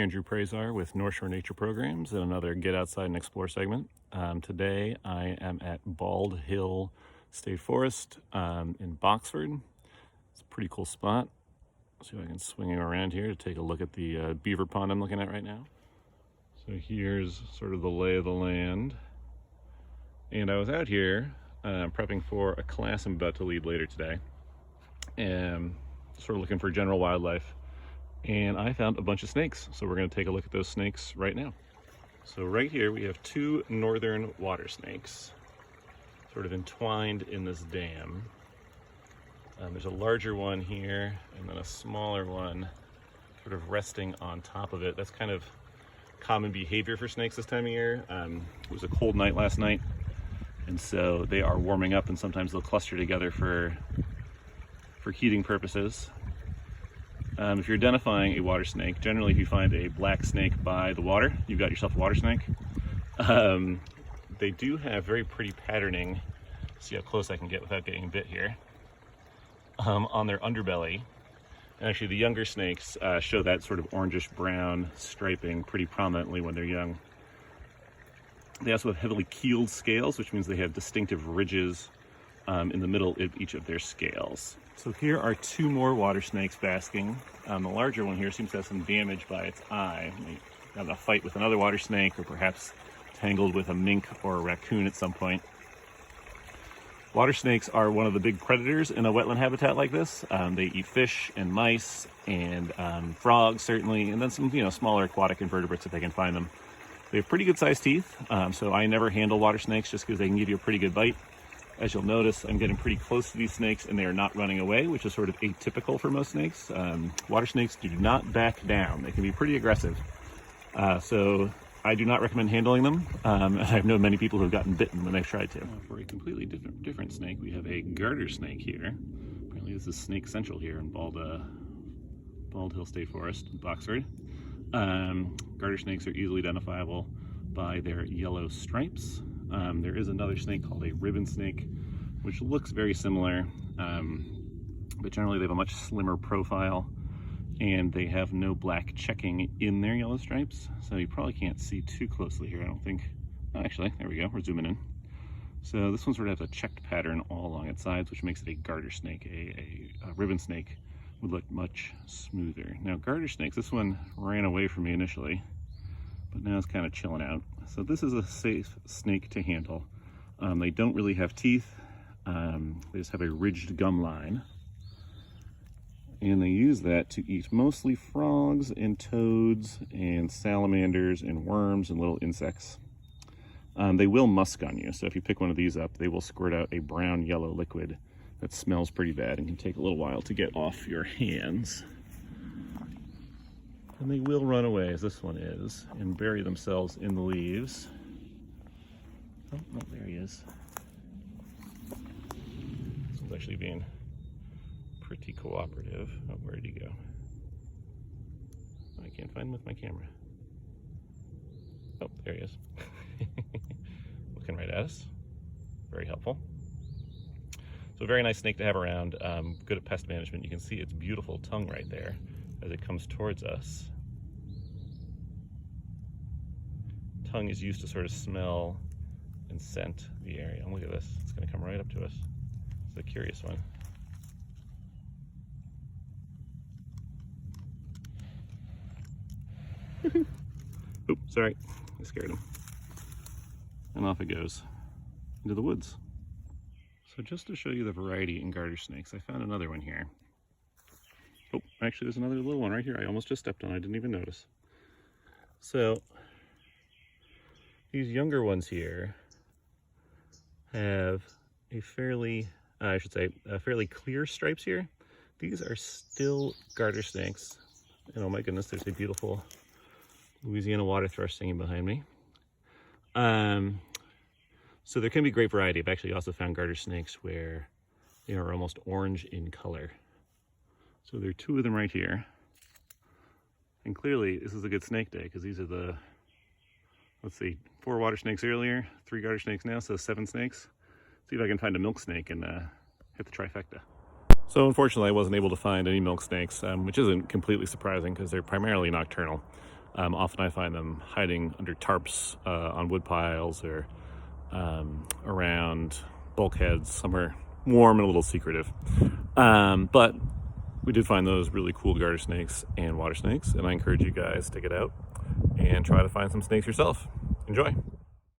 Andrew Prazar with North Shore Nature Programs and another Get Outside and Explore segment. Today I am at Bald Hill State Forest in Boxford. It's a pretty cool spot. See if I can swing you around here to take a look at the beaver pond I'm looking at right now. So here's sort of the lay of the land. And I was out here prepping for a class I'm about to lead later today, and sort of looking for general wildlife. And I found a bunch of snakes, so we're going to take a look at those snakes right now. So right here we have two northern water snakes sort of entwined in this dam. There's a larger one here and then a smaller one sort of resting on top of it. That's kind of common behavior for snakes this time of year. It was a cold night last night, and so they are warming up, and sometimes they'll cluster together for heating purposes. If you're identifying a water snake, generally if you find a black snake by the water, you've got yourself a water snake. They do have very pretty patterning. See how close I can get without getting bit here. On their underbelly. And actually the younger snakes show that sort of orangish brown striping pretty prominently when they're young. They also have heavily keeled scales, which means they have distinctive ridges in the middle of each of their scales. So here are two more water snakes basking. The larger one here seems to have some damage by its eye. Maybe having a fight with another water snake, or perhaps tangled with a mink or a raccoon at some point. Water snakes are one of the big predators in a wetland habitat like this. They eat fish and mice and frogs, certainly, and then some smaller aquatic invertebrates if they can find them. They have pretty good sized teeth, so I never handle water snakes just because they can give you a pretty good bite. As you'll notice, I'm getting pretty close to these snakes and they are not running away, which is sort of atypical for most snakes. Water snakes do not back down. They can be pretty aggressive. So I do not recommend handling them. I've known many people who have gotten bitten when they've tried to. For a completely different snake, we have a garter snake here. Apparently this is Snake Central here in Bald Hill State Forest in Boxford. Garter snakes are easily identifiable by their yellow stripes. There is another snake called a ribbon snake, which looks very similar, but generally they have a much slimmer profile, and they have no black checking in their yellow stripes, so you probably can't see too closely here, I don't think. Oh, actually, there we go, we're zooming in. So this one sort of has a checked pattern all along its sides, which makes it a garter snake. A ribbon snake would look much smoother. Now garter snakes, this one ran away from me initially, but now it's kind of chilling out. So this is a safe snake to handle. They don't really have teeth. They just have a ridged gum line. And they use that to eat mostly frogs and toads and salamanders and worms and little insects. They will musk on you. So if you pick one of these up, they will squirt out a brown-yellow liquid that smells pretty bad and can take a little while to get off your hands. And they will run away, as this one is, and bury themselves in the leaves. Oh, no, there he is. This one's actually being pretty cooperative. Oh, where did he go? I can't find him with my camera. Oh, there he is. Looking right at us. Very helpful. So a very nice snake to have around, good at pest management. You can see its beautiful tongue right there as it comes towards us. Tongue is used to sort of smell and scent the area. And look at this, it's gonna come right up to us. It's a curious one. Oop, sorry, I scared him. And off it goes into the woods. So just to show you the variety in garter snakes, I found another one here. Oh, actually there's another little one right here. I almost just stepped on, I didn't even notice. So these younger ones here have a fairly clear stripes here. These are still garter snakes. And oh my goodness, there's a beautiful Louisiana water thrush singing behind me. So there can be great variety. I've actually also found garter snakes where they are almost orange in color. So there are two of them right here. And clearly this is a good snake day because these are the, let's see, 4 water snakes earlier, 3 garter snakes now, so 7 snakes. See if I can find a milk snake and hit the trifecta. So unfortunately I wasn't able to find any milk snakes, which isn't completely surprising because they're primarily nocturnal. Often I find them hiding under tarps on wood piles or around bulkheads, somewhere warm and a little secretive. But we did find those really cool garter snakes and water snakes, and I encourage you guys to get out and try to find some snakes yourself. Enjoy.